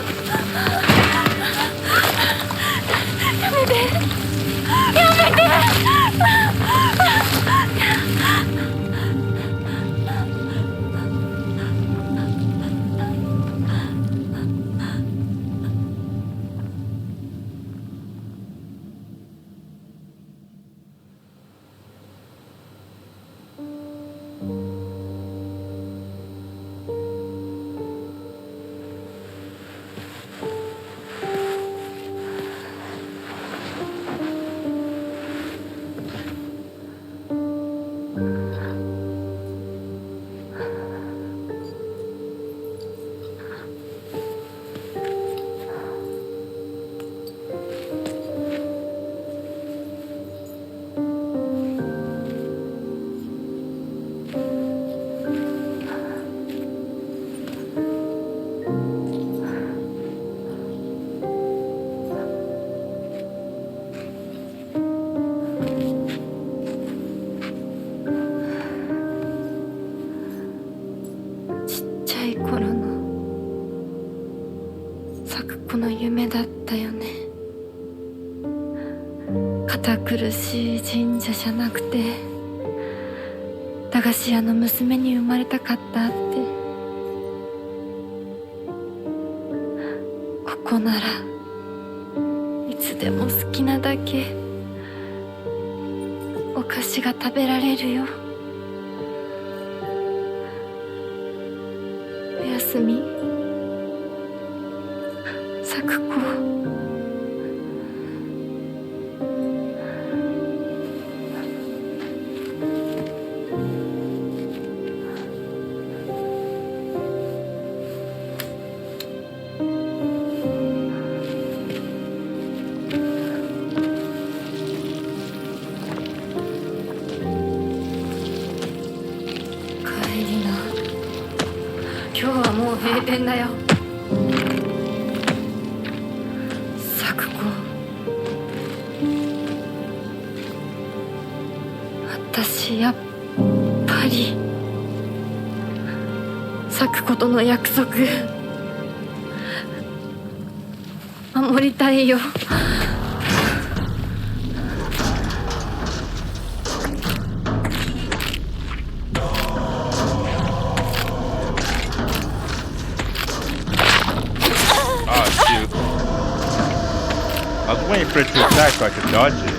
やめてやめて。この夢だったよね。堅苦しい神社じゃなくて駄菓子屋の娘に生まれたかったって。ここならいつでも好きなだけお菓子が食べられるよ。おやすみ咲子。帰りな。今日はもう閉店だよ。私やっぱり咲子との約束守りたいよ。Oh shoot. I was waiting for it to attack so I could dodge it.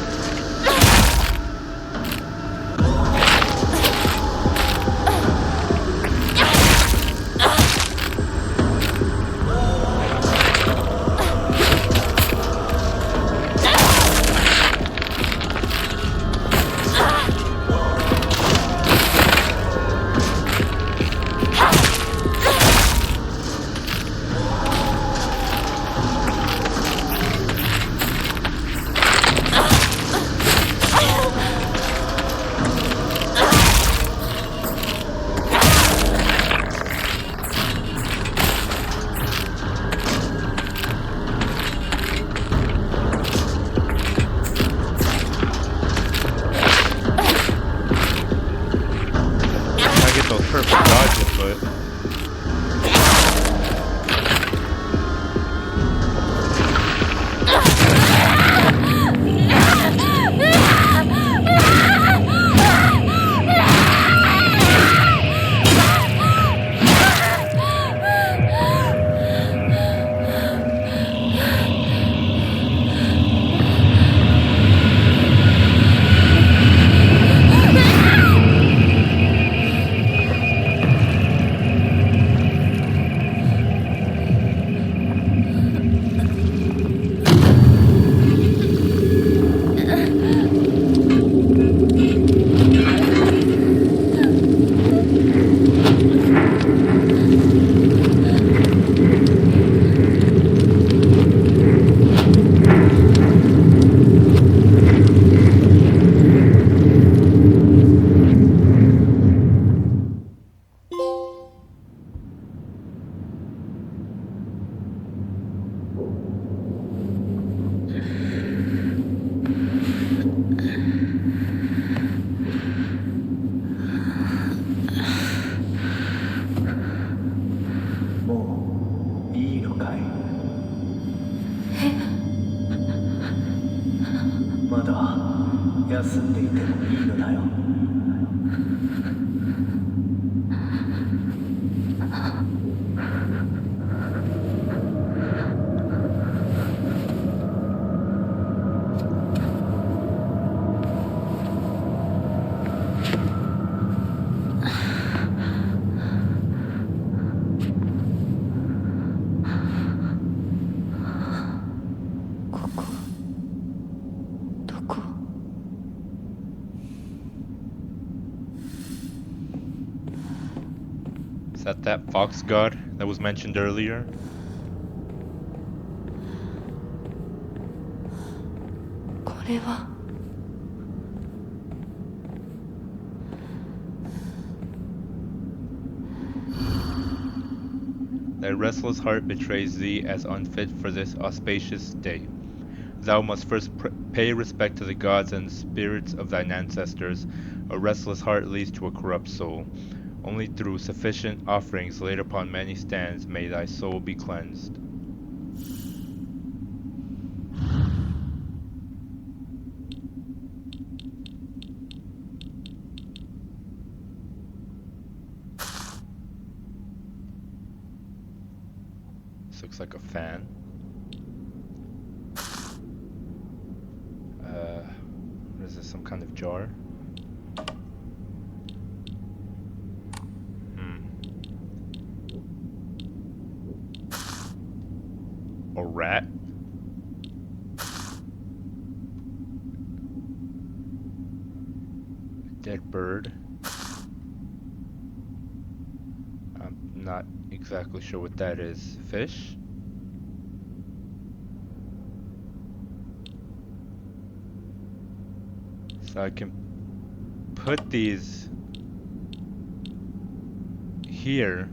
休んでいてもいいのだよ。ここどこ？ Is that fox god that was mentioned earlier? これは。 Thy restless heart betrays thee as unfit for this auspicious day. Thou must first pay respect to the gods and spirits of thine ancestors. A restless heart leads to a corrupt soul. Only through sufficient offerings laid upon many stands may thy soul be cleansed. This looks like a fan. What is this, some kind of jar? A rat? Dead bird? I'm not exactly sure what that is. Fish? So I can put these here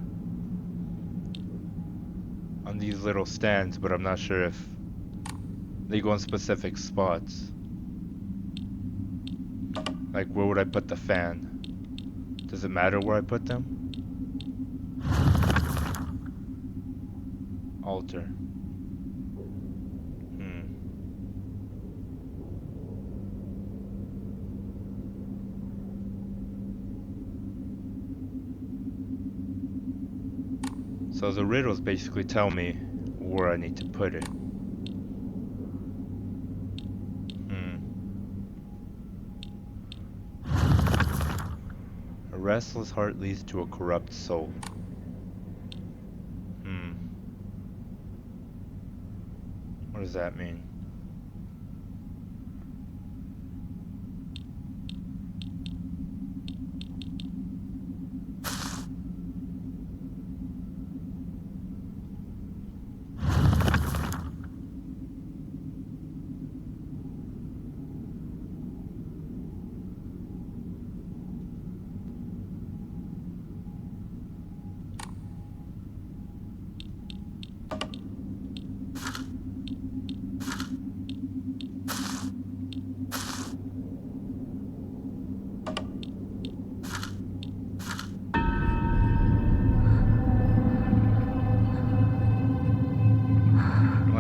on these little stands, but I'm not sure if they go in specific spots. Like, where would I put the fan? Does it matter where I put them? Altar. So the riddles basically tell me where I need to put it. A restless heart leads to a corrupt soul. What does that mean?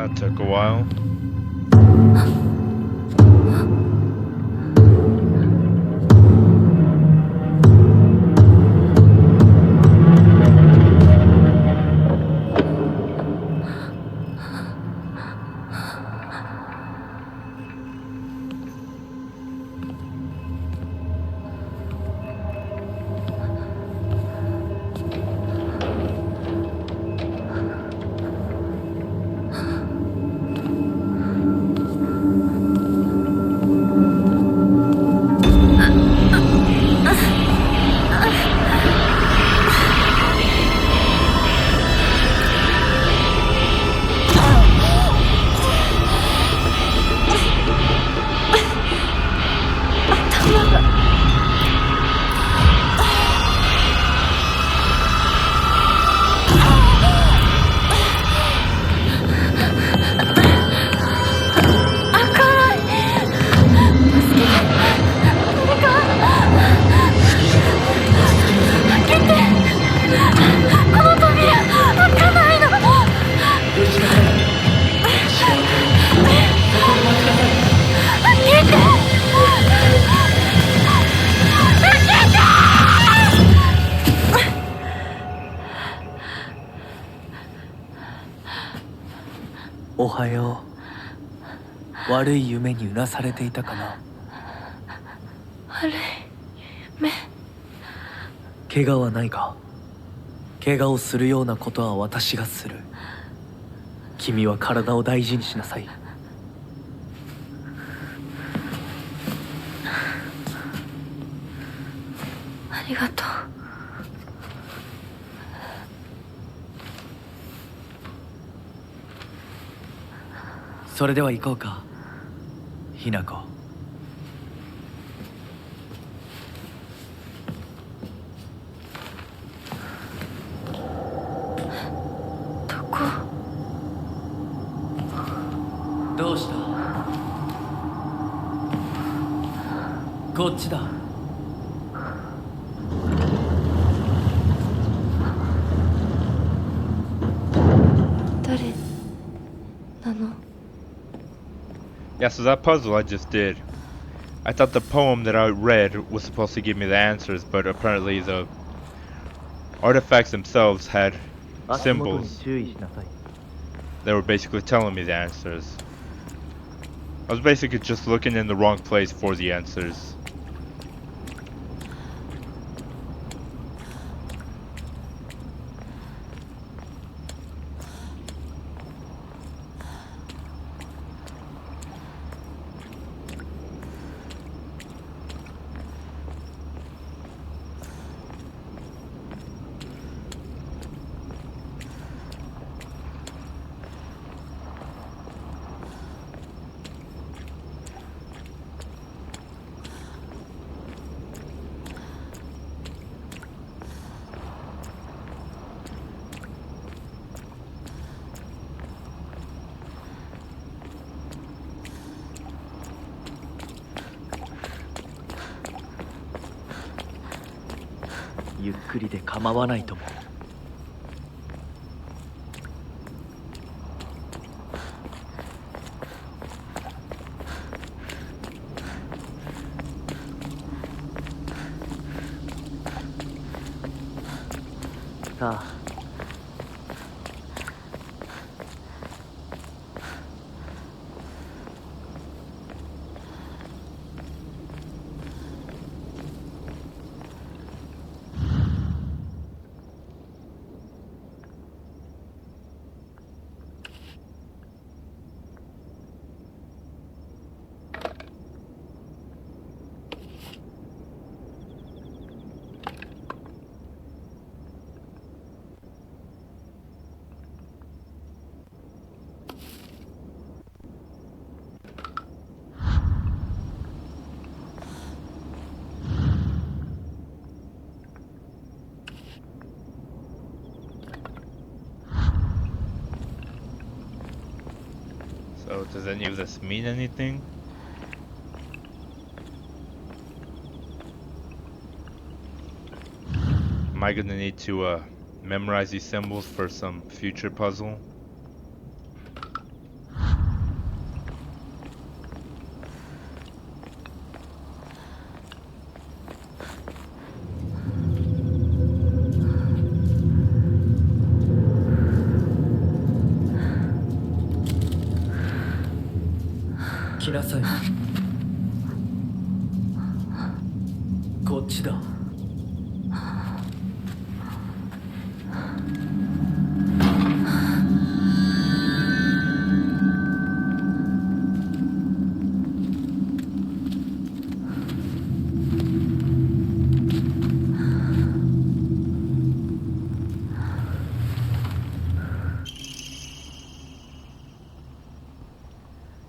That took a while. おはよう。悪い夢にうなされていたかな。悪い目。怪我はないか。怪我をするようなことは私がする。君は体を大事にしなさい。ありがとう。それでは行こうか、ひな子。どこ？どうした？こっちだ。誰なの？ Yeah, so that puzzle I just did. I thought the poem that I read was supposed to give me the answers, but apparently the artifacts themselves had 足元に symbols 注意しなさい。 that were basically telling me the answers. I was basically just looking in the wrong place for the answers. .ゆっくりで構わないとも。さあ。So does any of this mean anything? Am I gonna need to memorize these symbols for some future puzzle? .来なさい。こっちだ。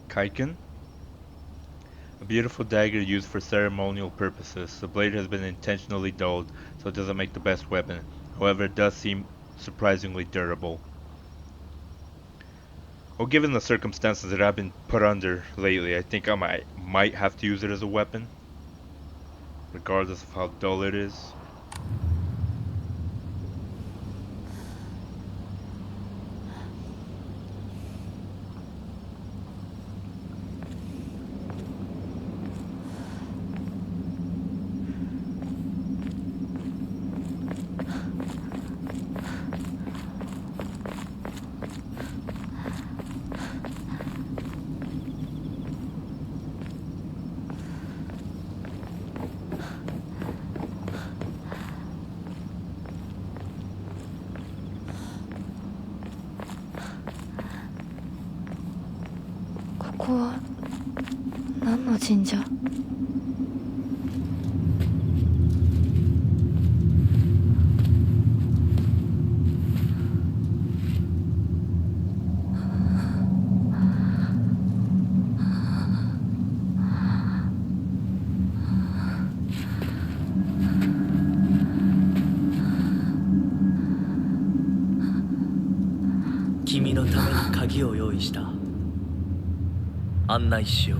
Kaiken? A beautiful dagger used for ceremonial purposes. The blade has been intentionally dulled, so it doesn't make the best weapon. However, it does seem surprisingly durable. Well, given the circumstances that I've been put under lately, I think I might have to use it as a weapon, regardless of how dull it is. こは何の神社？君のために鍵を用意した。案内しよう。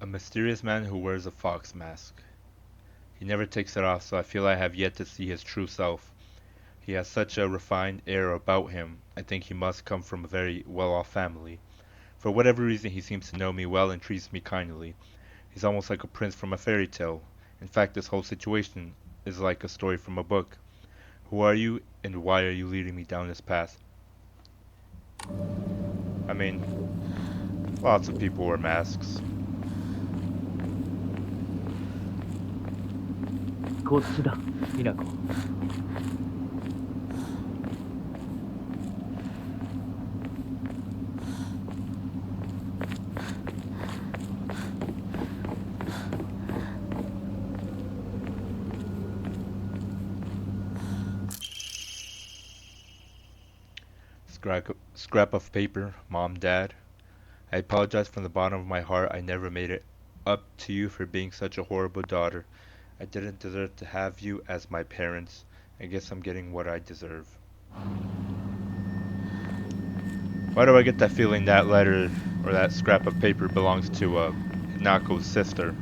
A mysterious man who wears a fox mask. He never takes it off, so I feel I have yet to see his true self. He has such a refined air about him. I think he must come from a very well-off family. For whatever reason, he seems to know me well and treats me kindly. He's almost like a prince from a fairy tale. In fact, this whole situation is like a story from a book. Who are you, and why are you leading me down this path? I mean, lots of people wear masks. こっちだ、ミナコ。Scrap of paper, Mom, Dad. I apologize from the bottom of my heart. I never made it up to you for being such a horrible daughter. I didn't deserve to have you as my parents. I guess I'm getting what I deserve. Why do I get that feeling that letter or that scrap of paper belongs to Hinako's sister?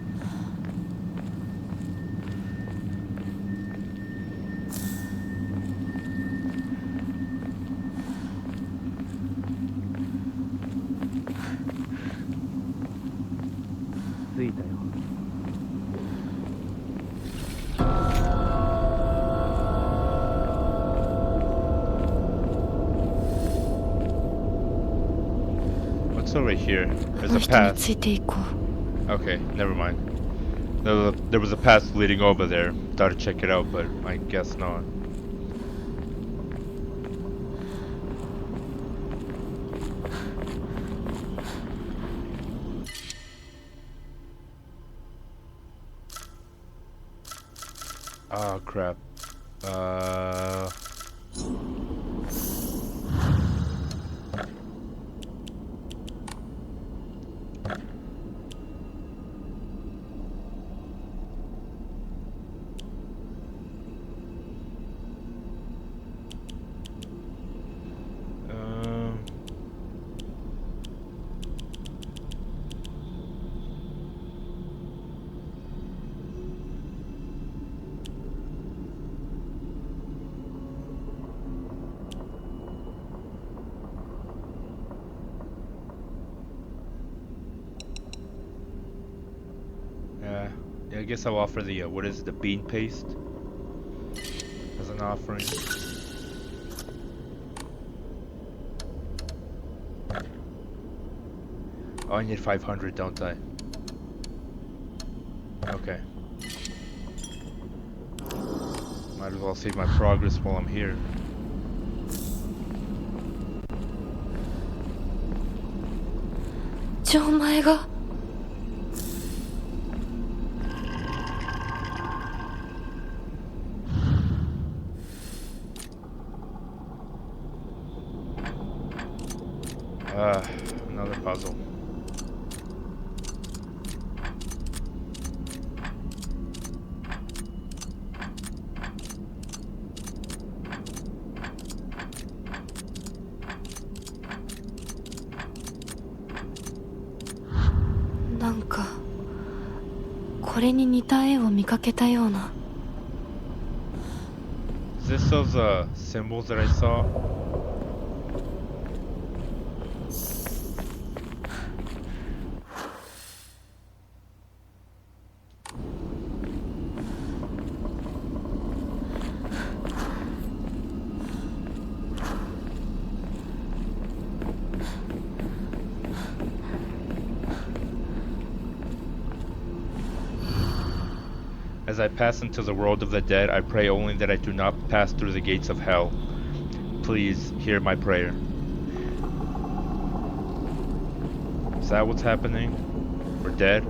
What's over here? There's a path. ついていこう。 Okay, never mind. There was a path leading over there. Thought to check it out, but I guess not. Oh crap. Yeah, I guess I'll offer the, what is it, the bean paste? As an offering. Oh, I need 500, don't I? Okay. Might as well save my progress while I'm here. Another puzzle. Is this those symbols that I saw? As I pass into the world of the dead, I pray only that I do not pass through the gates of hell. Please hear my prayer. Is that what's happening? We're dead?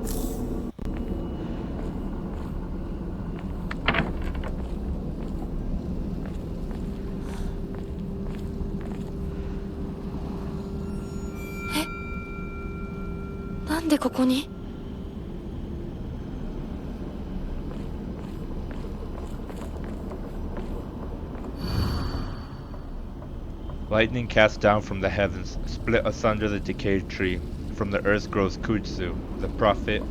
Eh? なんでここに? Lightning cast down from the heavens, split asunder the decayed tree. From the earth grows Kutsu, the prophet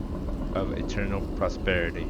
of eternal prosperity.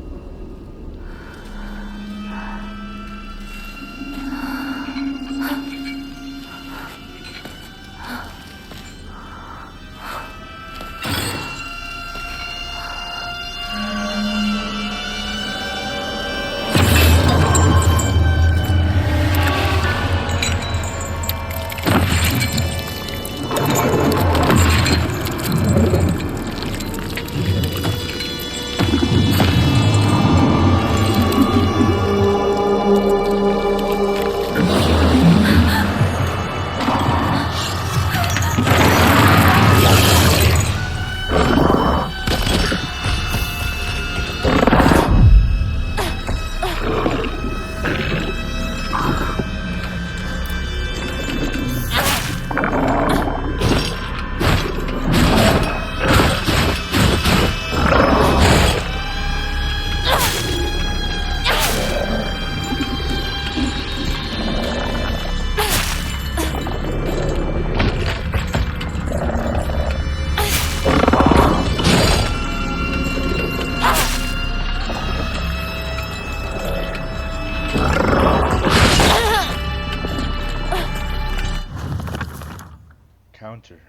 Counter.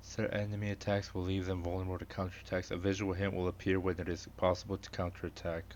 Certain enemy attacks will leave them vulnerable to counterattacks. A visual hint will appear when it is possible to counterattack.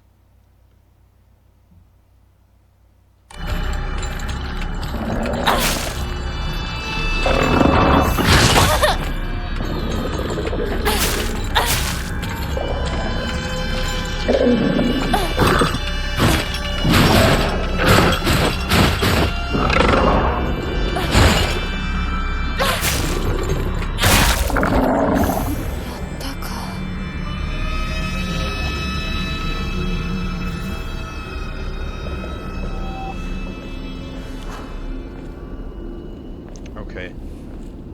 Okay,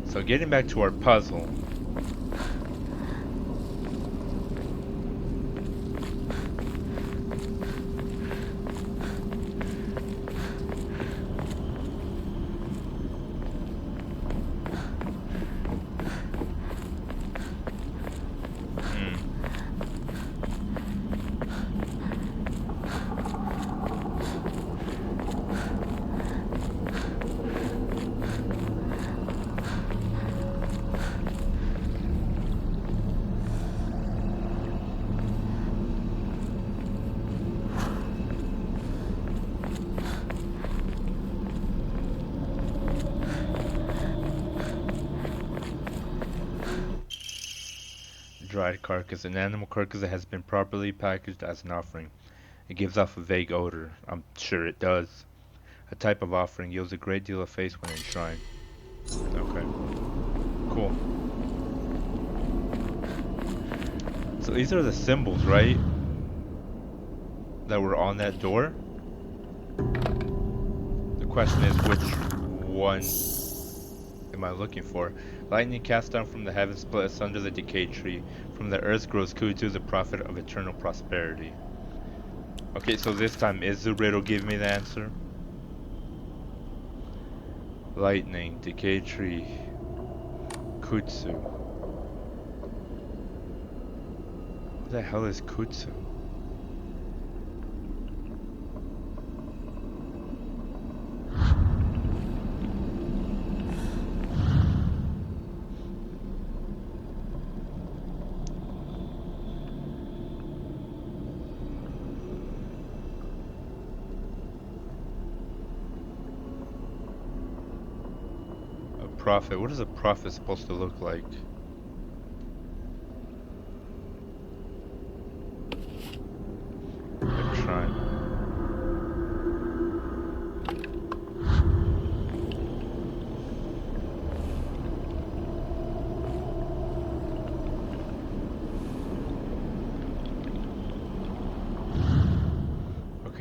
so getting back to our puzzle. Dried carcass. An animal carcass that has been properly packaged as an offering. It gives off a vague odor. I'm sure it does. A type of offering yields a great deal of face when enshrined. Okay. Cool. So these are the symbols, right? That were on that door? The question is, which one am I looking for? Lightning cast down from the heavens, split asunder the decayed tree. From the earth grows Kutsu, the prophet of eternal prosperity. Okay, so this time is the riddle give me the answer? Lightning, decayed tree, Kutsu. What the hell is Kutsu? Prophet. What is a prophet supposed to look like?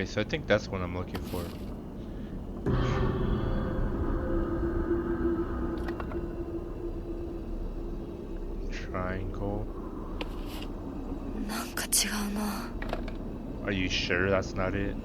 so I think that's what I'm looking for. Triangle. なんか違うな。 Are you sure that's not it?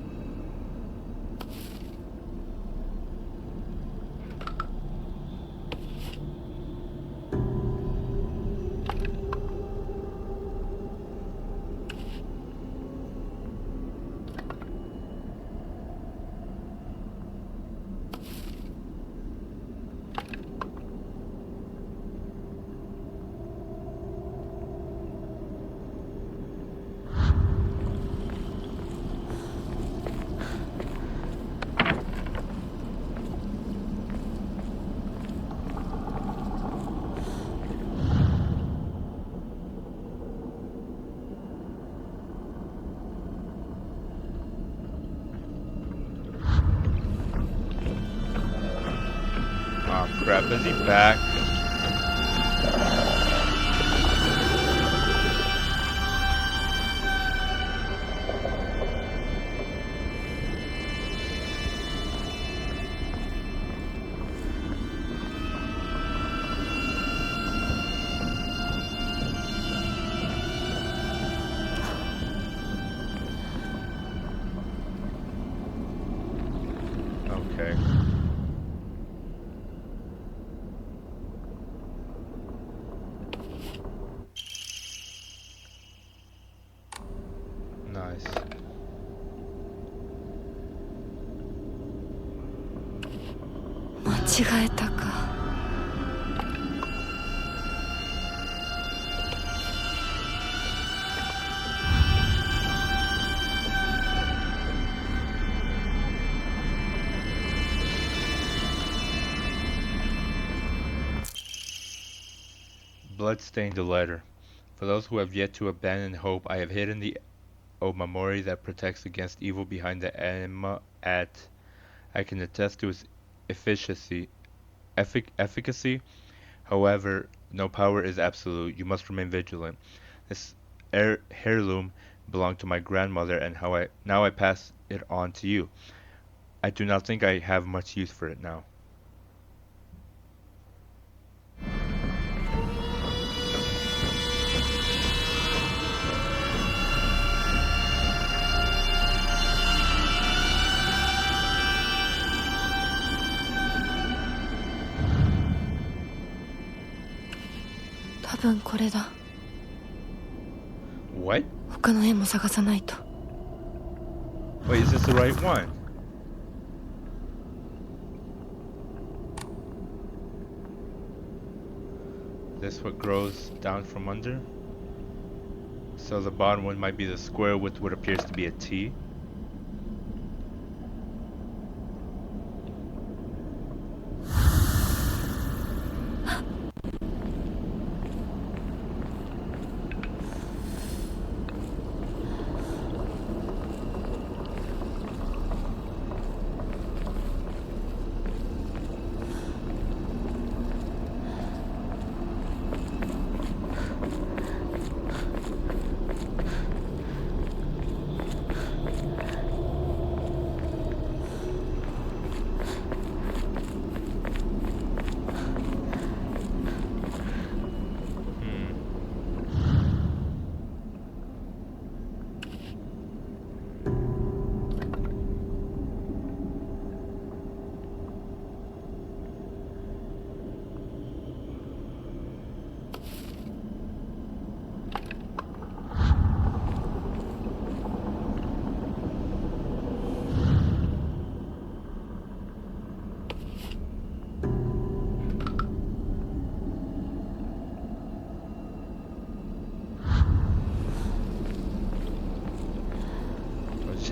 Oh crap, is he back? Okay. Nice. Machigāe ta ka. Bloodstained letter. For those who have yet to abandon hope, I have hidden the Omamori that protects against evil behind the enema at. I can attest to its efficacy. However, no power is absolute. You must remain vigilant. This heirloom belonged to my grandmother, and now I pass it on to you. I do not think I have much use for it now. What? 他の絵も探さないと。 Wait, is this the right one? This what grows down from under? So the bottom one might be the square with what appears to be a T.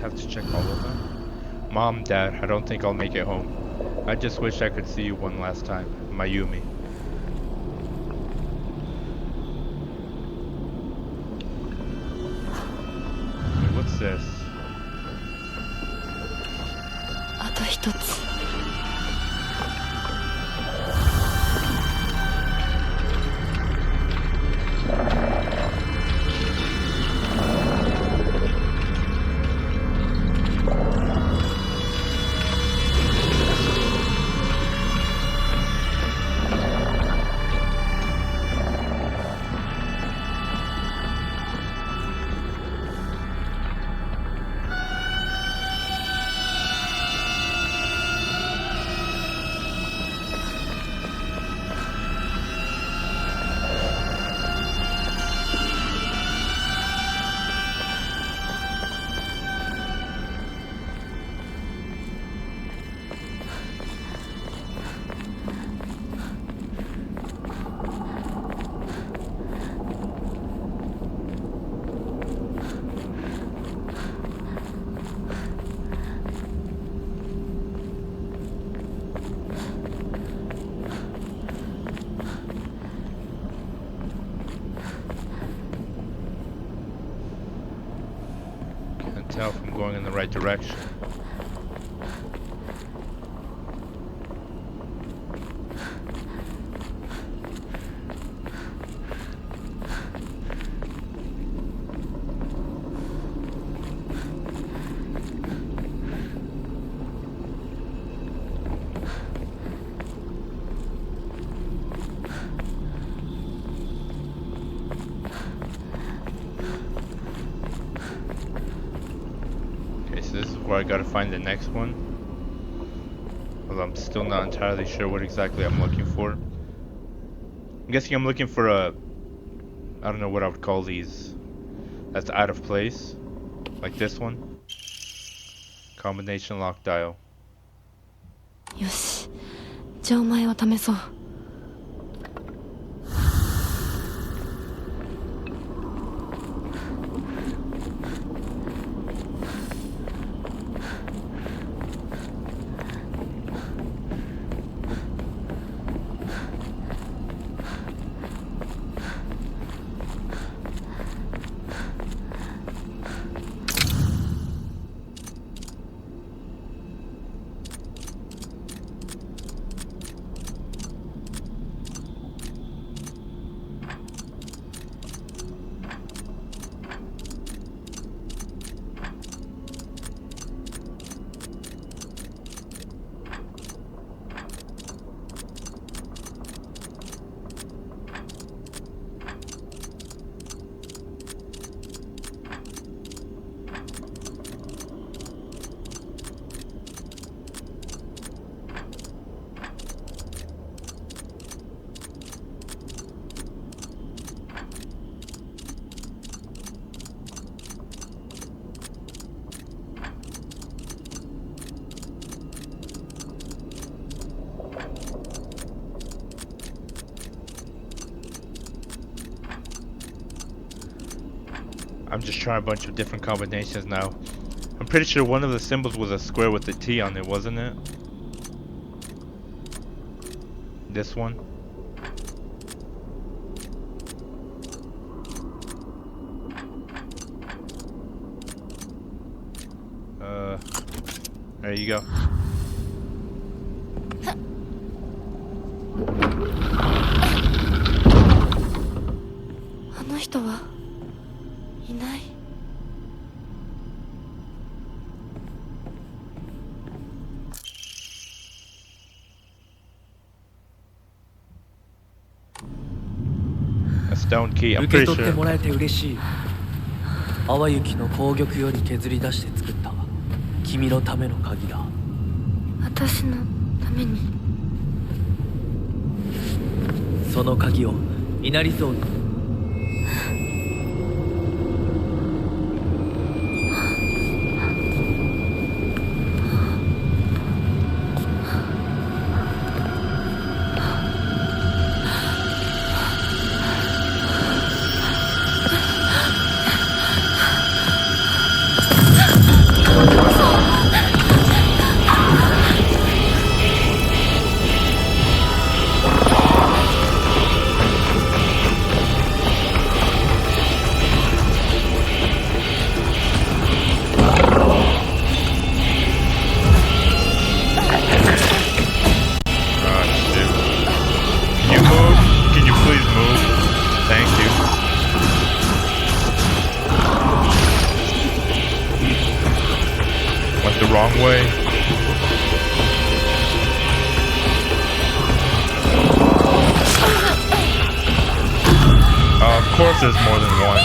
Have to check all of them. Mom, Dad, I don't think I'll make it home. I just wish I could see you one last time. Mayumi. Wait, what's this? あと一つ。 Hmm. Can't tell if I'm going in the right direction. This is where I gotta find the next one. Although I'm still not entirely sure what exactly I'm looking for. I'm guessing I'm looking for a... I don't know what I would call these. That's out of place. Like this one. Combination lock dial. よし、じゃあお前を試そう。I'm just trying a bunch of different combinations now. I'm pretty sure one of the symbols was a square with a T on it, wasn't it? This one? There you go. あの人はいない。A stone key. I'm 受け pretty 取って sure. もらえて嬉しい。淡雪の紅玉より削り出して作った君のための鍵だ。私のために。その鍵を稲荷像に。Wrong way. Of course there's more than one.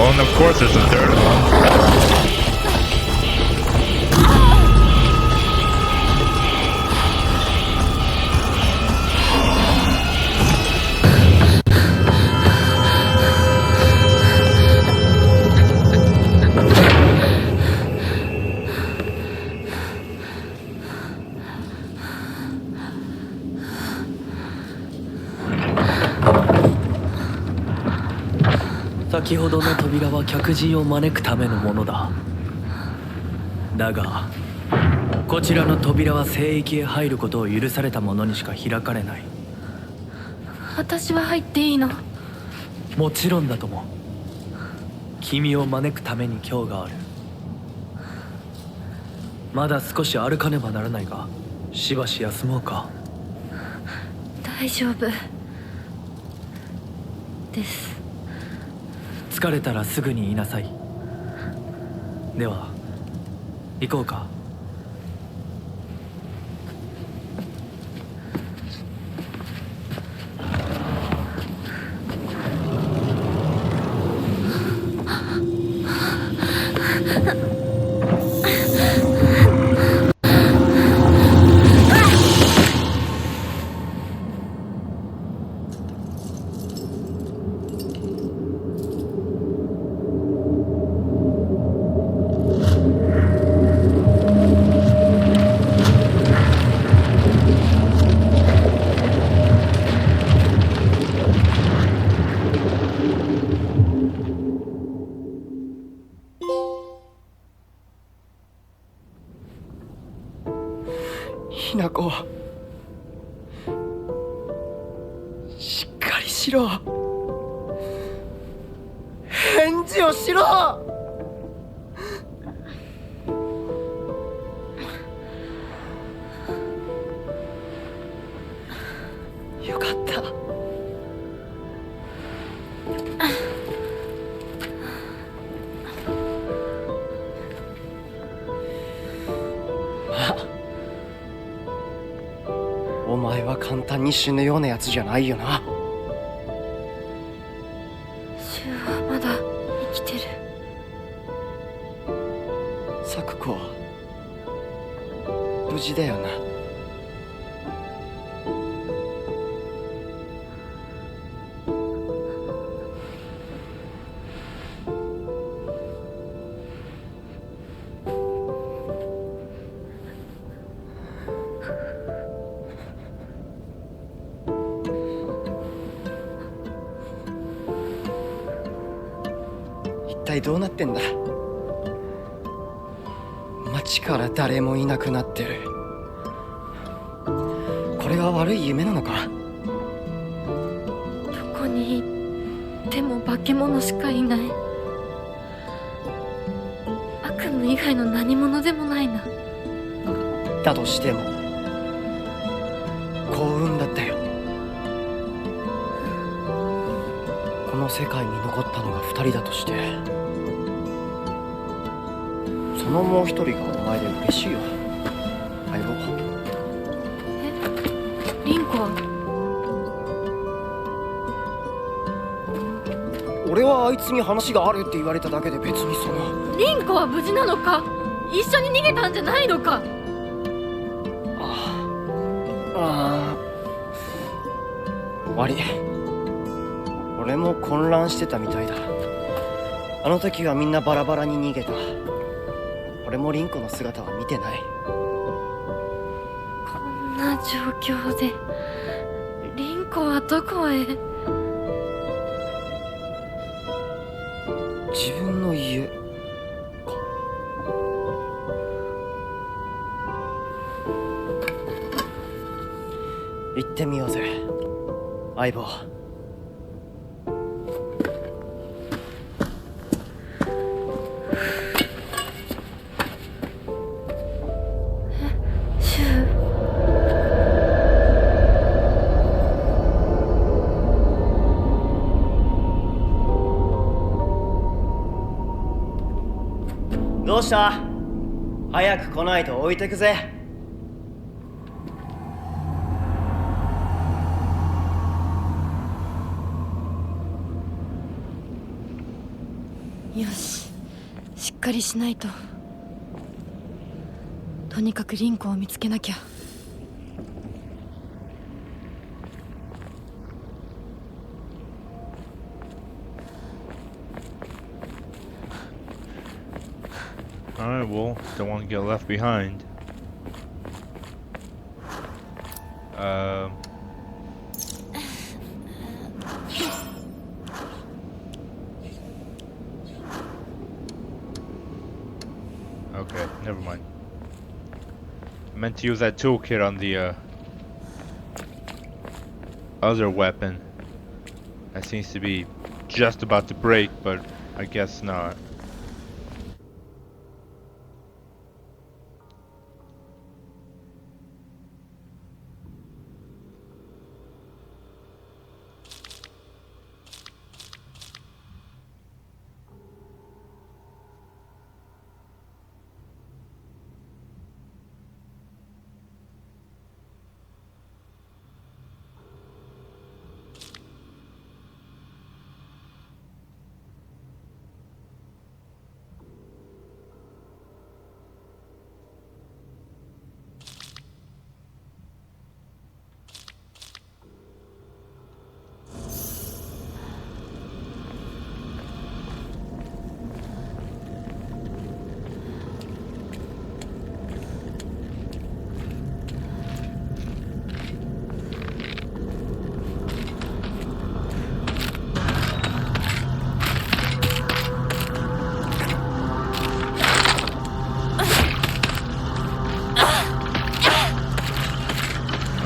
Oh, and of course there's a third one. 先ほどの扉は客人を招くためのものだ。だがこちらの扉は聖域へ入ることを許された者にしか開かれない。私は入っていいの？もちろんだとも。君を招くために今日がある。まだ少し歩かねばならないが、しばし休もうか。大丈夫です。疲れたらすぐに言いなさい。では行こうか。ひなこ、しっかりしろ。返事をしろ。よかった。お前は簡単に死ぬようなやつじゃないよな。シュウはまだ生きてる。サクコは無事だよな。一体どうなってんだ。街から誰もいなくなってる。これは悪い夢なのか。どこに行っても化け物しかいない。悪夢以外の何者でもないな。だとしても幸運だったよ。この世界に残ったのが2人だとして、そのもう一人がお前で嬉しいよ、相棒。リンコは？俺はあいつに話があるって言われただけで、別にその。リンコは無事なのか？一緒に逃げたんじゃないのか？悪い。俺も混乱してたみたいだ。あの時はみんなバラバラに逃げた。俺もリンコの姿は見てない。こんな状況でリンコはどこへ？自分の家か。行ってみようぜ、相棒。シュウ。どうした？早く来ないと置いてくぜ。よし、しっかりしないと。とにかくリンコを見つけなきゃ。Alright, well, don't want to get left behind. Okay, never mind. I meant to use that toolkit on the other weapon. That seems to be just about to break, but I guess not.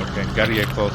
Okay, gotta get closer.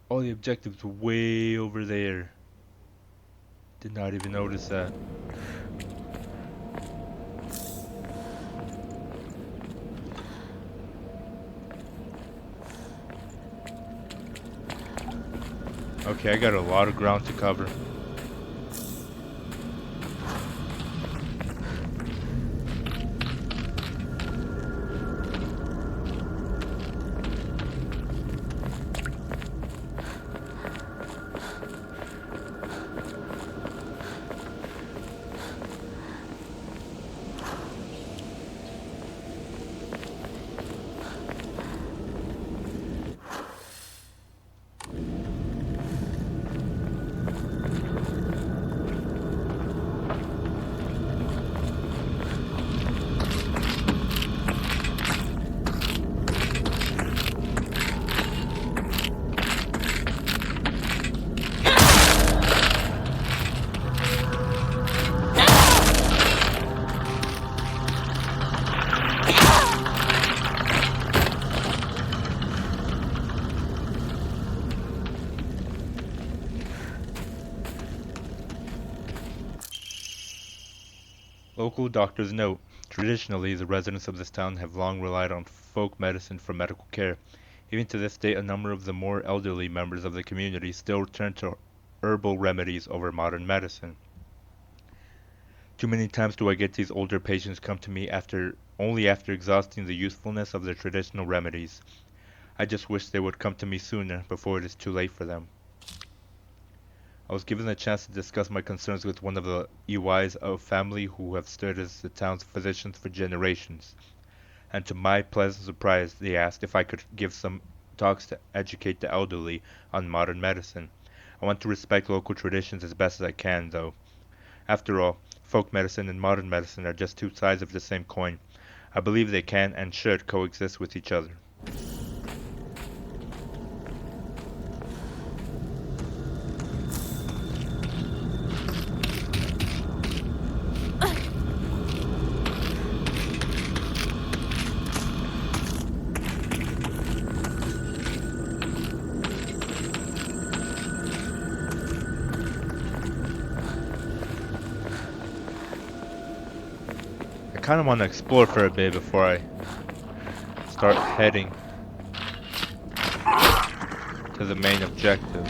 All the objectives way over there. Did not even notice that. Okay, I got a lot of ground to cover. Local doctors note, traditionally the residents of this town have long relied on folk medicine for medical care. Even to this day, a number of the more elderly members of the community still turn to herbal remedies over modern medicine. Too many times do I get these older patients come to me only after exhausting the usefulness of their traditional remedies. I just wish they would come to me sooner, before it is too late for them. I was given the chance to discuss my concerns with one of the Iwais of family who have stood as the town's physicians for generations, and to my pleasant surprise they asked if I could give some talks to educate the elderly on modern medicine. I want to respect local traditions as best as I can, though. After all, folk medicine and modern medicine are just two sides of the same coin. I believe they can and should coexist with each other. I kind of want to explore for a bit before I start heading to the main objective.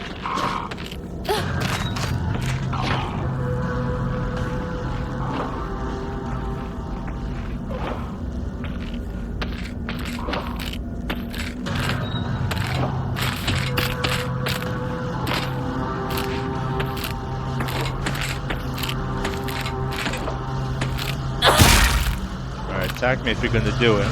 Attack me if you're gonna do it.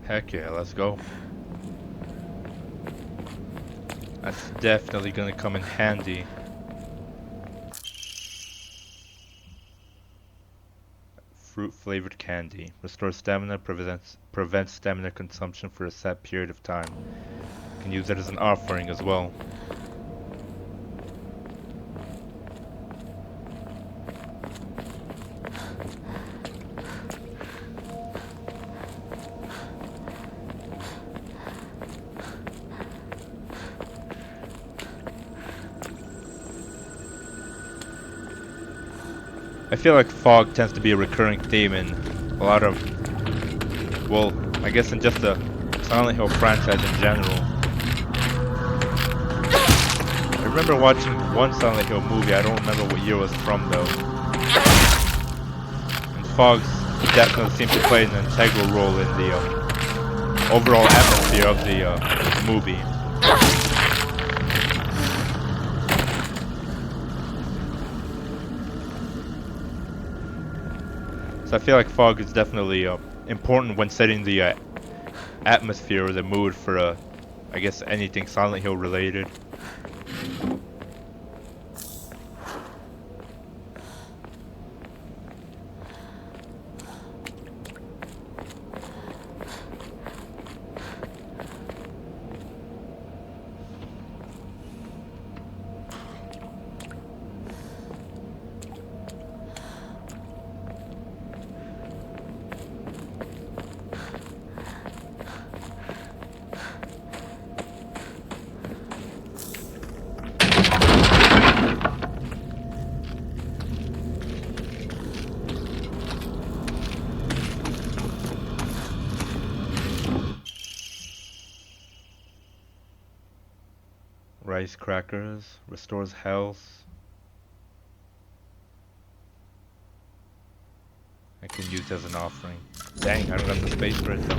Heck yeah, let's go. That's definitely gonna come in handy. Fruit flavored candy. Restores stamina, prevents stamina consumption for a set period of time. You can use it as an offering as well. I feel like fog tends to be a recurring theme in a lot of, well, I guess in just the Silent Hill franchise in general. I remember watching one Silent Hill movie, I don't remember what year it was from though. And fogs definitely seem to play an integral role in the overall atmosphere of the movie. So I feel like fog is definitely important when setting the atmosphere or the mood for, I guess, anything Silent Hill related. Rice crackers, restores health. I can use as an offering. Dang, I don't have the space for it though.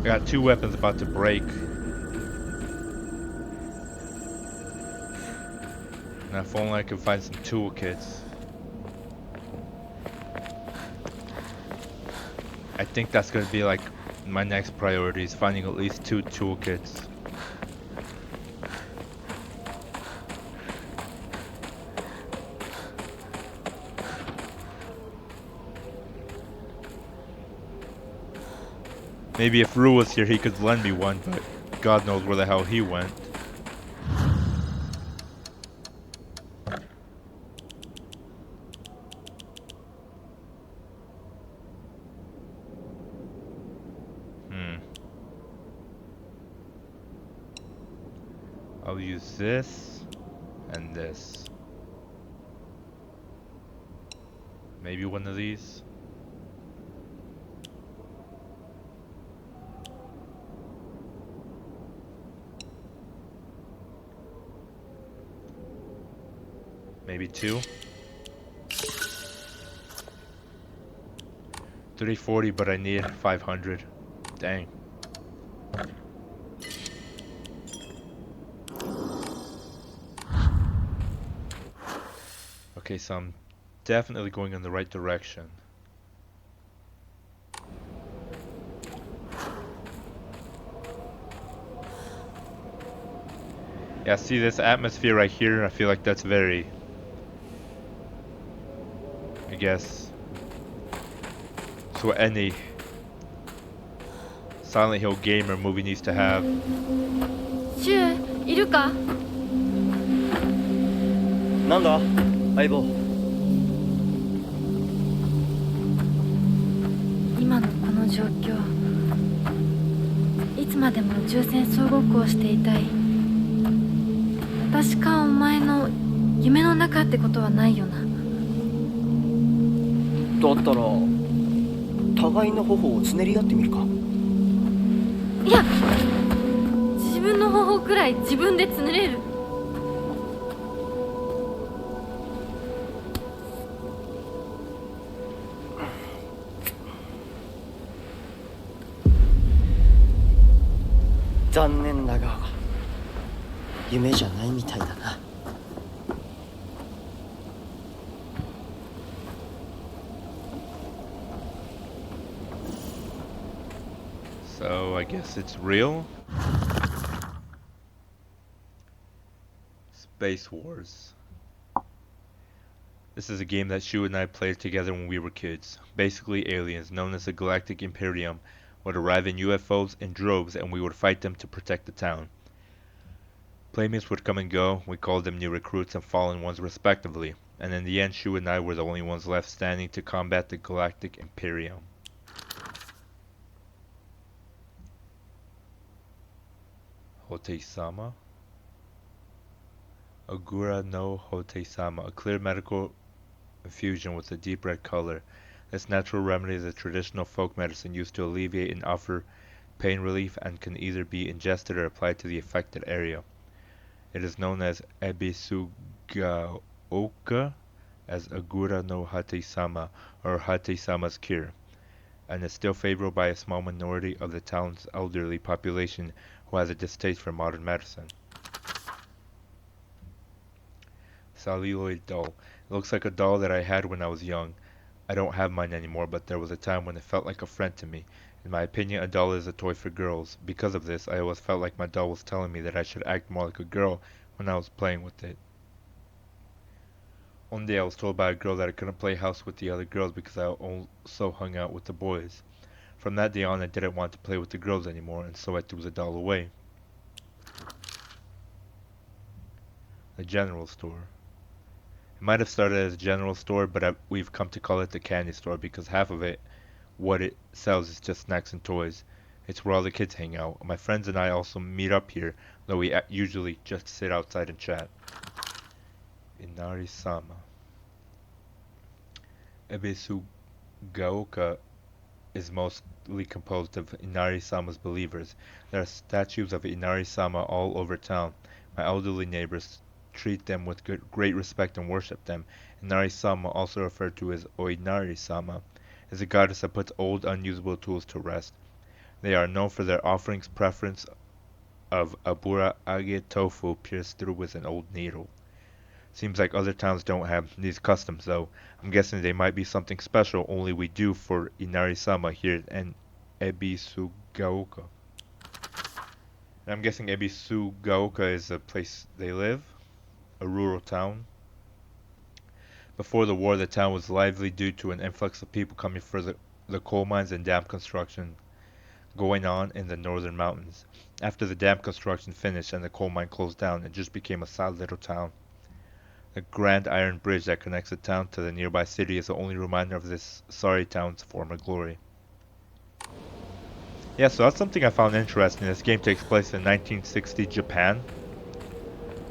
I got two weapons about to break. Now if only I could find some toolkits. I think that's gonna be like my next priority is finding at least 2 toolkits. Maybe if Rue was here he could lend me one, but God knows where the hell he went. I'll use this and this. Maybe one of these. Maybe 2. 340, but I need 500. Dang. Okay, so I'm definitely going in the right direction. Yeah, see this atmosphere right here? I feel like that's very, I guess, it's what any Silent Hill gamer movie needs to have. シュウいるか？なんだ相棒。今のこの状況、いつまでも宇宙船総ごっこをしていたい。私かお前の夢の中ってことはないよな。だったら互いの頬をつねり合ってみるか。いや、自分の方法くらい自分でつねれる。残念だが夢じゃないみたいだな。So I guess it's real. Space Wars. This is a game that Shu and I played together when we were kids. Basically, aliens known as the Galactic Imperium would arrive in UFOs in droves and we would fight them to protect the town. Playmates would come and go, we called them new recruits and fallen ones respectively, and in the end Shu and I were the only ones left standing to combat the Galactic Imperium. Hote-sama? Agura no Hote-sama, a clear medical infusion with a deep red color. This natural remedy is a traditional folk medicine used to alleviate and offer pain relief and can either be ingested or applied to the affected area. It is known as Ebisugaoka as Agura no Hate-sama or Hate-sama's cure, and is still favored by a small minority of the town's elderly population who has a distaste for modern medicine. Celluloid doll. It looks like a doll that I had when I was young. I don't have mine anymore, but there was a time when it felt like a friend to me. In my opinion, a doll is a toy for girls. Because of this, I always felt like my doll was telling me that I should act more like a girl when I was playing with it. One day I was told by a girl that I couldn't play house with the other girls because I also hung out with the boys. From that day on, I didn't want to play with the girls anymore, and so I threw the doll away. A general store. It might have started as a general store, but we've come to call it the candy store because half of it, what it sells, is just snacks and toys. It's where all the kids hang out. My friends and I also meet up here, though we usually just sit outside and chat. Inari-sama. Ebisugaoka is mostly composed of Inari-sama's believers. There are statues of Inari-sama all over town. My elderly neighbors treat them with great respect and worship them. Inari-sama, also referred to as Oinari-sama, is a goddess that puts old, unusable tools to rest. They are known for their offerings preference of abura age tofu pierced through with an old needle. Seems like other towns don't have these customs though. I'm guessing they might be something special only we do for Inari-sama here in Ebisugaoka. And I'm guessing Ebisugaoka is the place they live, a rural town. Before the war, the town was lively due to an influx of people coming for the coal mines and dam construction going on in the northern mountains. After the dam construction finished and the coal mine closed down, it just became a sad little town. The grand iron bridge that connects the town to the nearby city is the only reminder of this sorry town's former glory. Yeah, so that's something I found interesting. This game takes place in 1960 Japan.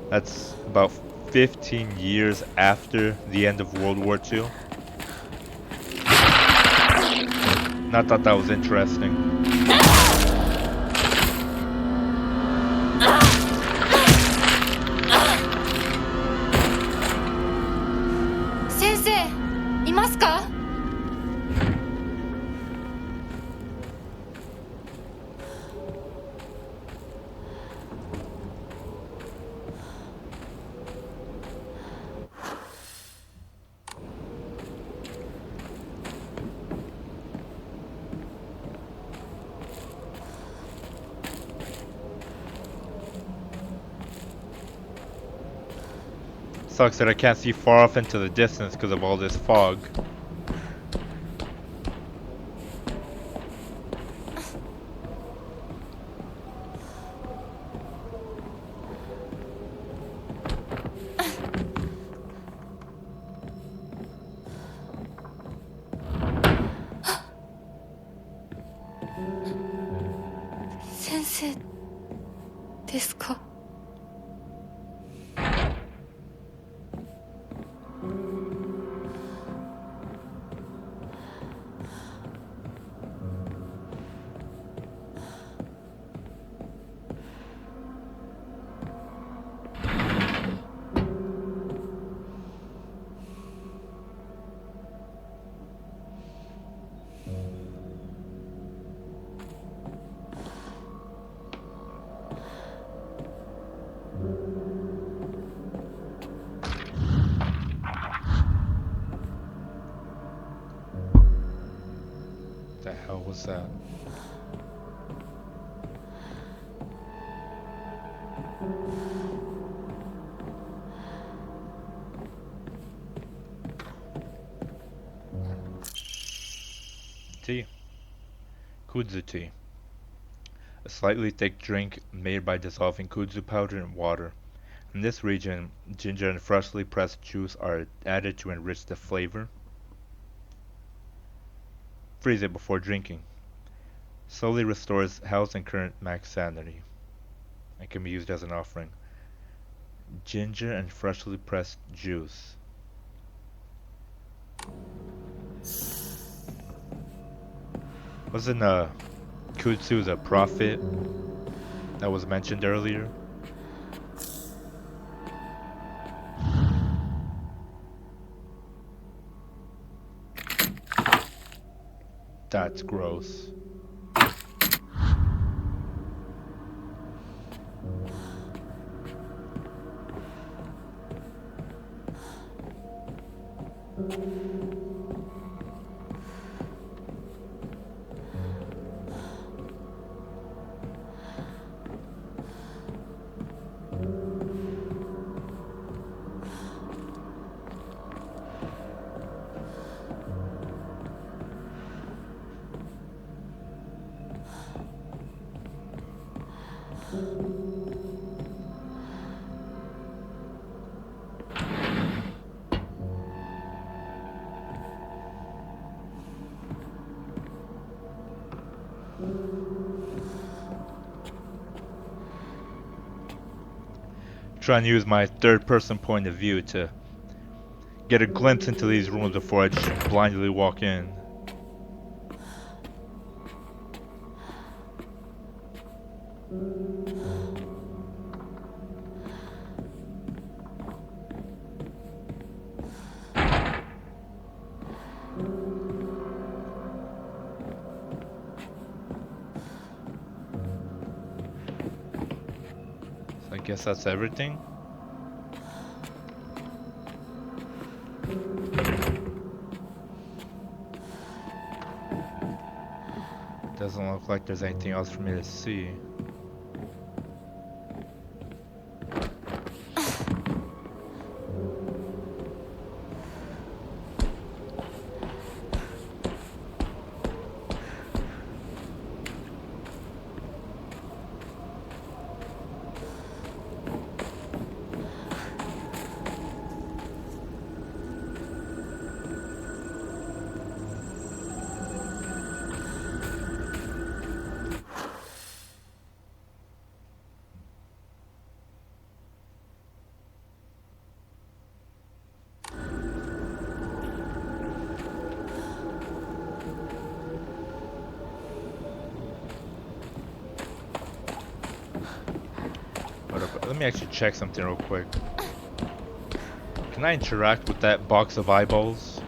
That's about 15 years after the end of World War II. And I thought that was interesting. Sensei, いますか? Sucks that I can't see far off into the distance because of all this fog. 先生ですか？The hell was that? Tea. Kudzu tea. A slightly thick drink made by dissolving kudzu powder in water. In this region, ginger and freshly pressed juice are added to enrich the flavor. Freeze it before drinking. Slowly restores health and current max sanity. It can be used as an offering. Ginger and freshly pressed juice. Wasn't Kudzu the prophet that was mentioned earlier? That's gross. Try and use my third-person point of view to get a glimpse into these rooms before I just blindly walk in. So I guess that's everything. Doesn't look like there's anything else for me to see. Let me actually check something real quick. Can I interact with that box of eyeballs?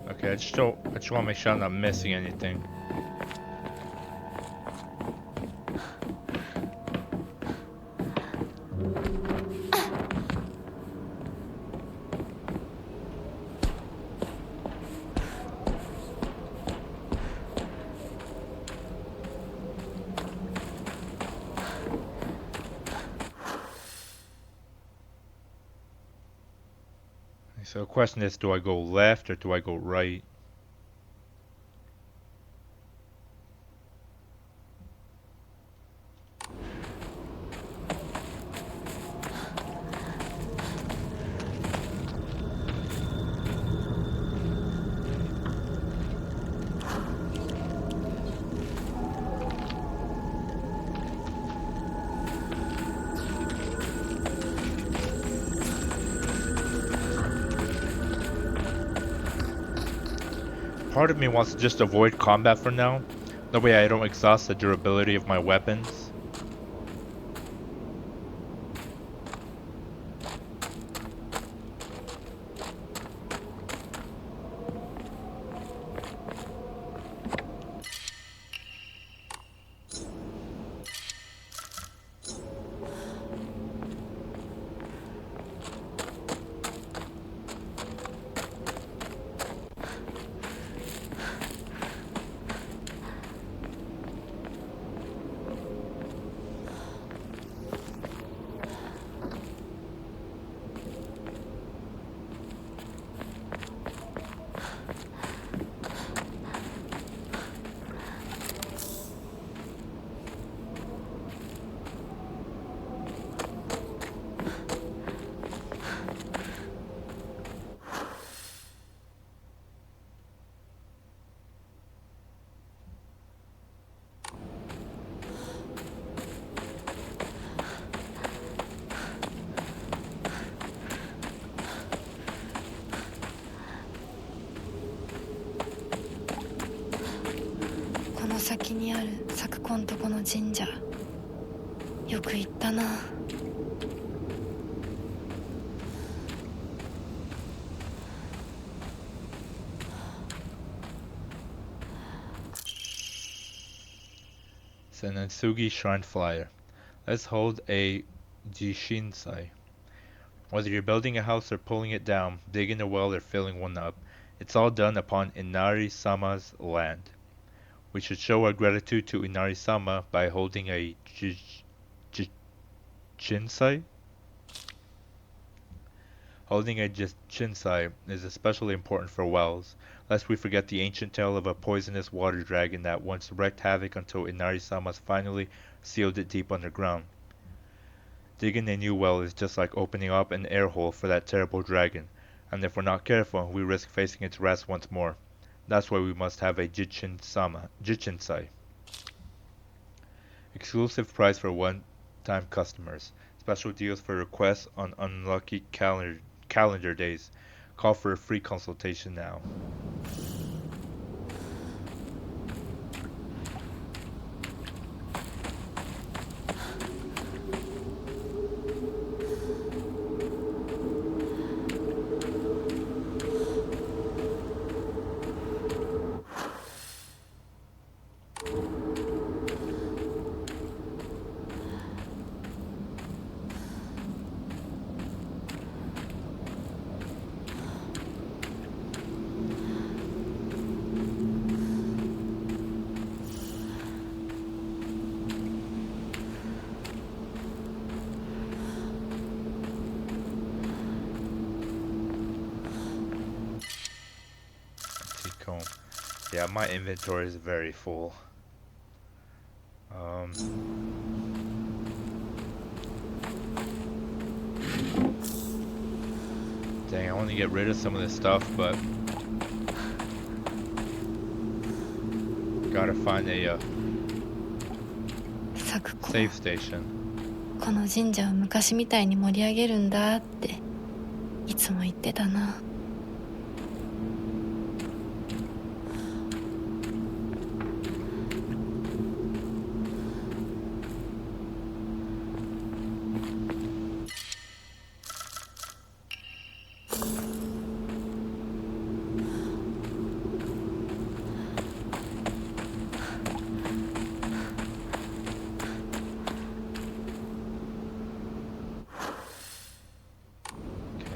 Okay, I just want to make sure I'm not missing anything. So the question is, do I go left or do I go right? Part of me wants to just avoid combat for now. That way I don't exhaust the durability of my weapons.この先にある咲子んとこの神社、よく行ったな。Senatsugi Shrine Flyer. Let's hold a Jishinsai. Whether you're building a house or pulling it down, digging a well or filling one up, it's all done upon Inari-sama's land. We should show our gratitude to Inari-sama by holding a Jinsai? Holding a Jinsai is especially important for wells, lest we forget the ancient tale of a poisonous water dragon that once wreaked havoc until Inari-sama's finally sealed it deep underground. Digging a new well is just like opening up an air hole for that terrible dragon, and if we're not careful, we risk facing its wrath once more. That's why we must have a Jichinsai. Exclusive price for one-time customers. Special deals for requests on unlucky calendar days. Call for a free consultation now. Yeah, my inventory is very full. Dang, I want to get rid of some of this stuff, but gotta find a save station. この神社を昔みたいに盛り上げるんだっていつも言ってたな。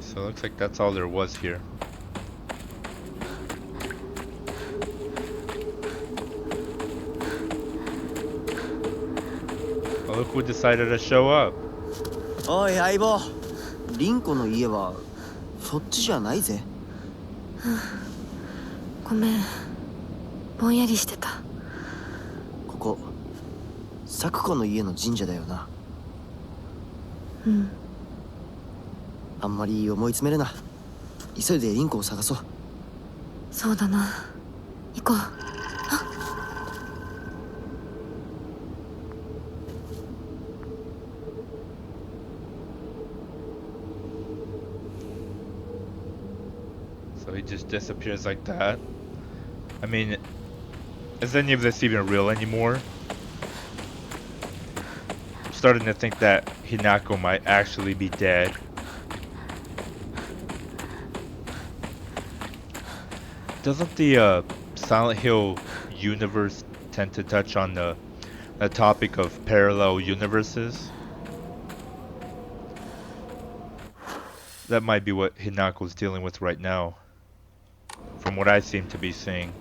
So it looks like that's all there was here. Oh, look who decided to show up. おい相棒、リンコの家はそっちじゃないぜ。ごめん、ぼんやりしてた。ここ咲子の家の神社だよな。うん。あんまり思い詰めるな。急いでリンコを探そう。そうだな。行こう。So he just disappears like that. I mean, is any of this even real anymore? I'm starting to think that Hinako might actually be dead. Doesn't the Silent Hill universe tend to touch on the topic of parallel universes? That might be what Hinako's dealing with right now, from what I seem to be seeing.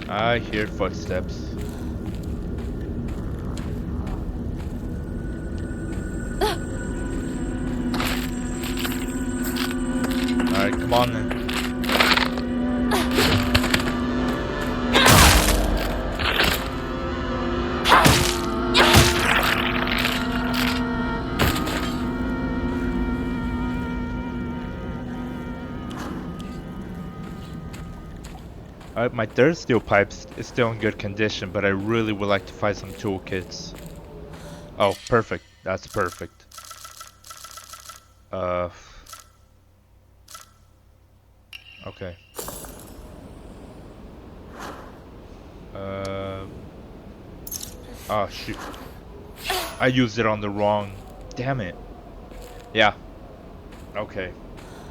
I hear footsteps. Alright, come on then. My third steel pipe is still in good condition, but I really would like to find some toolkits. Oh, perfect. That's perfect. Okay. Oh, shoot. I used it on the wrong... Damn it. Yeah. Okay.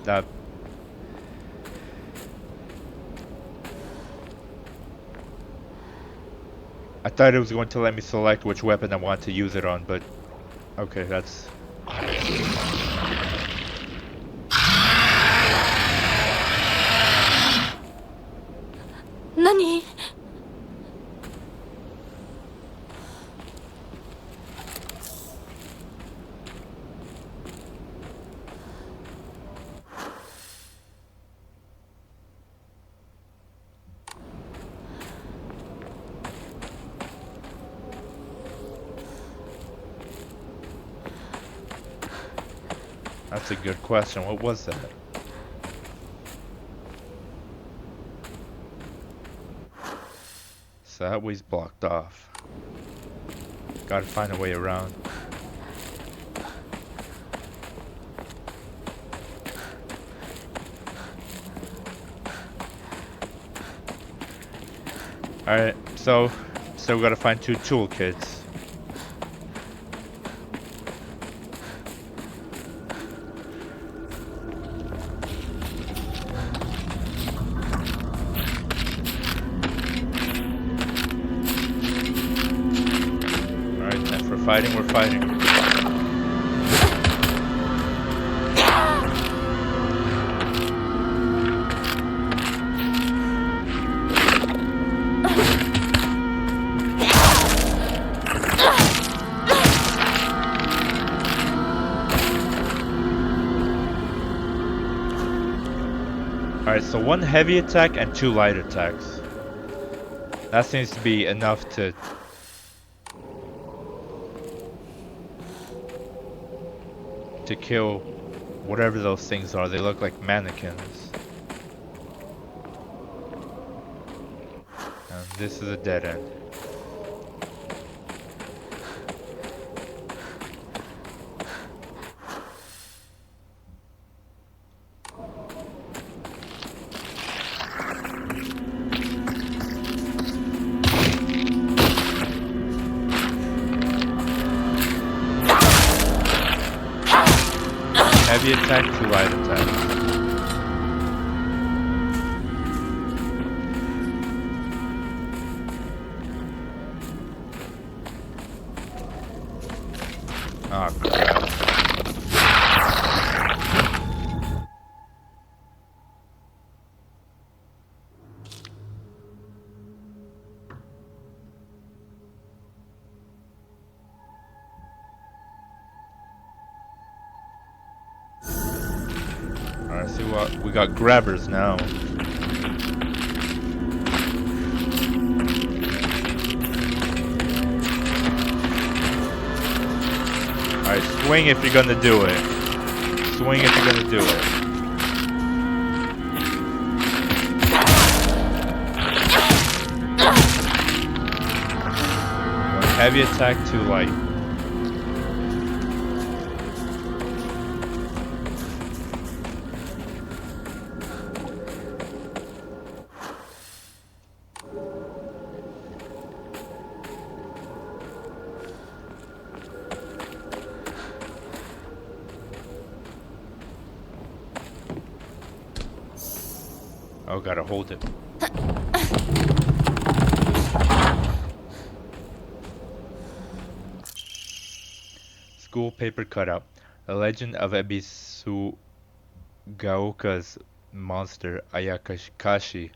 That... I thought it was going to let me select which weapon I want to use it on, but... Okay, that's... Nani? That's a good question. What was that? So that way's blocked off. Gotta find a way around. Alright, so still gotta find 2 toolkits. We're fighting. Alright, so 1 heavy attack and 2 light attacks. That seems to be enough to kill whatever those things are. They look like mannequins. And this is a dead end. heavy attack, 2 light attacks. Ah, crap. Alright, see what we got. Grabbers now. Alright, swing if you're gonna do it. Swing if you're gonna do it. One heavy attack, 2 light. Oh, gotta hold it. School paper cutout. The legend of Ebisugaoka's monster, Ayakashi.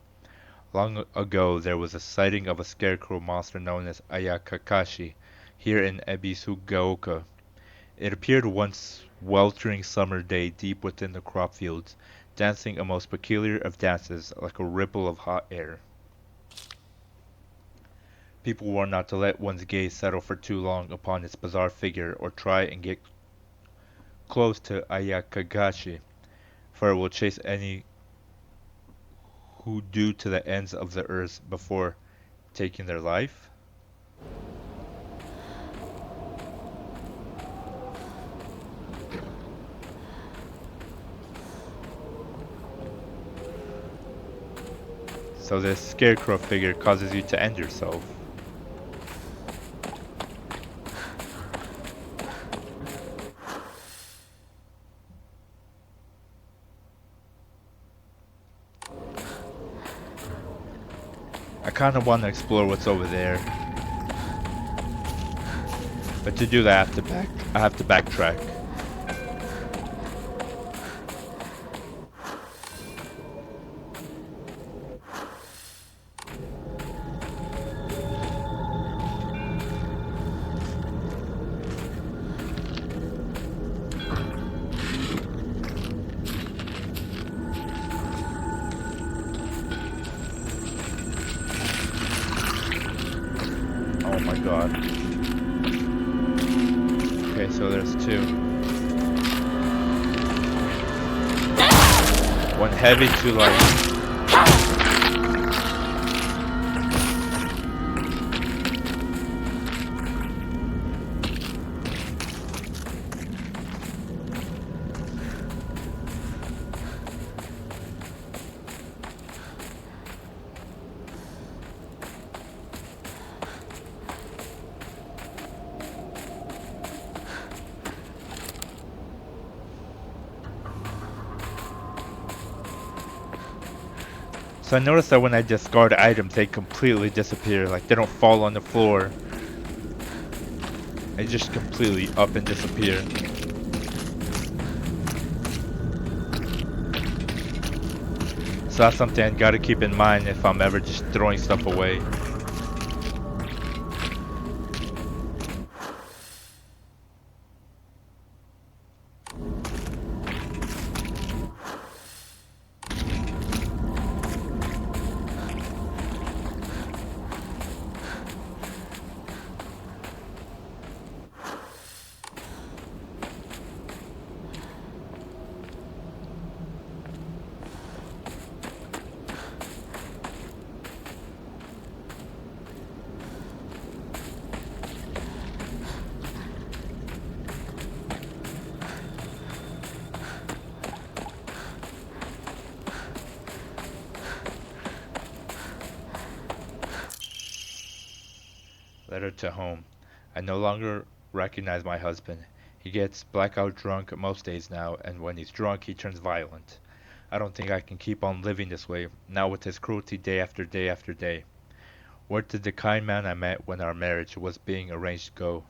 Long ago, there was a sighting of a scarecrow monster known as Ayakashi here in Ebisugaoka. It appeared one sweltering summer day deep within the crop fields, dancing a most peculiar of dances, like a ripple of hot air. People warned not to let one's gaze settle for too long upon its bizarre figure or try and get close to Ayakagashi, for it will chase any who do to the ends of the earth before taking their life. So this scarecrow figure causes you to end yourself. I kind of want to explore what's over there, but to do that I have to backtrack. Oh my god. Okay, so there's 2. One heavy, 2 light. So I noticed that when I discard items, they completely disappear. Like, they don't fall on the floor. They just completely up and disappear. So that's something I gotta keep in mind if I'm ever just throwing stuff away. Letter to home. I no longer recognize my husband. He gets blackout drunk most days now, and when he's drunk, he turns violent. I don't think I can keep on living this way, now with his cruelty day after day after day. Where did the kind man I met when our marriage was being arranged go?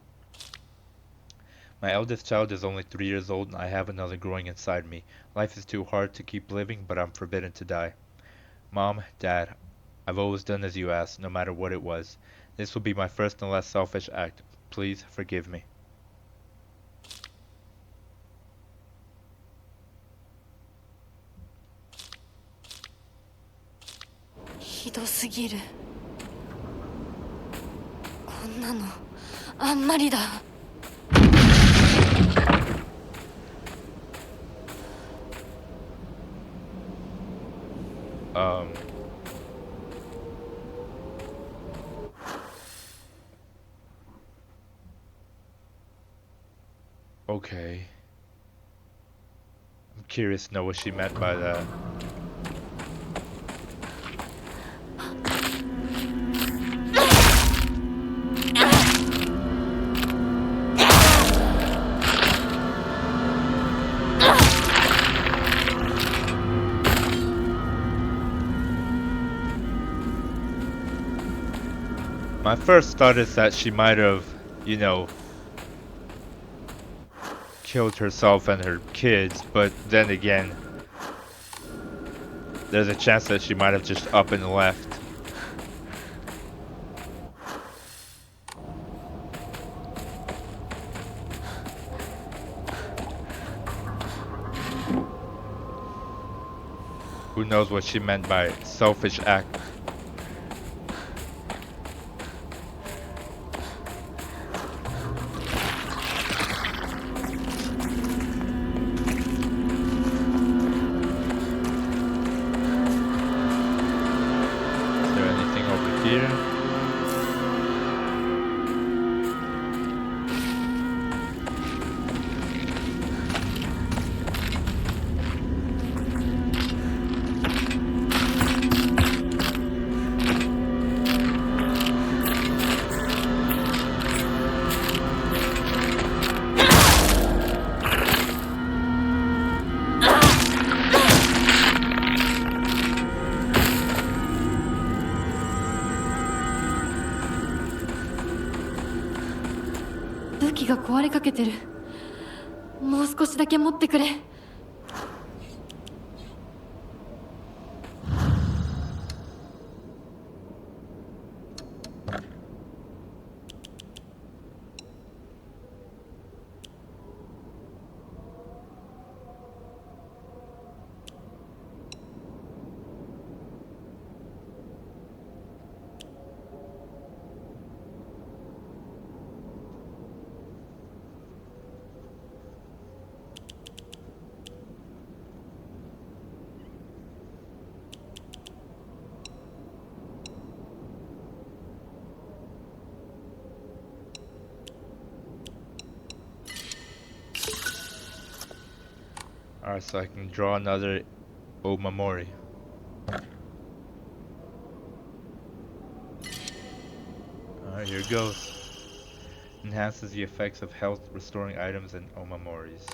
My eldest child is only 3 years old, and I have another growing inside me. Life is too hard to keep living, but I'm forbidden to die. Mom, Dad, I've always done as you asked, no matter what it was. This will be my first and last selfish act. Please forgive me. ひどすぎる。こんなのあんまりだ。Okay. I'm curious to know what she meant by that. My first thought is that she might have, you know, killed herself and her kids, but then again, there's a chance that she might have just up and left. Who knows what she meant by selfish act?武器が壊れかけてる。もう少しだけ持ってくれ。Alright, so I can draw another Omamori. Alright, here goes. Enhances the effects of health restoring items and Omamoris.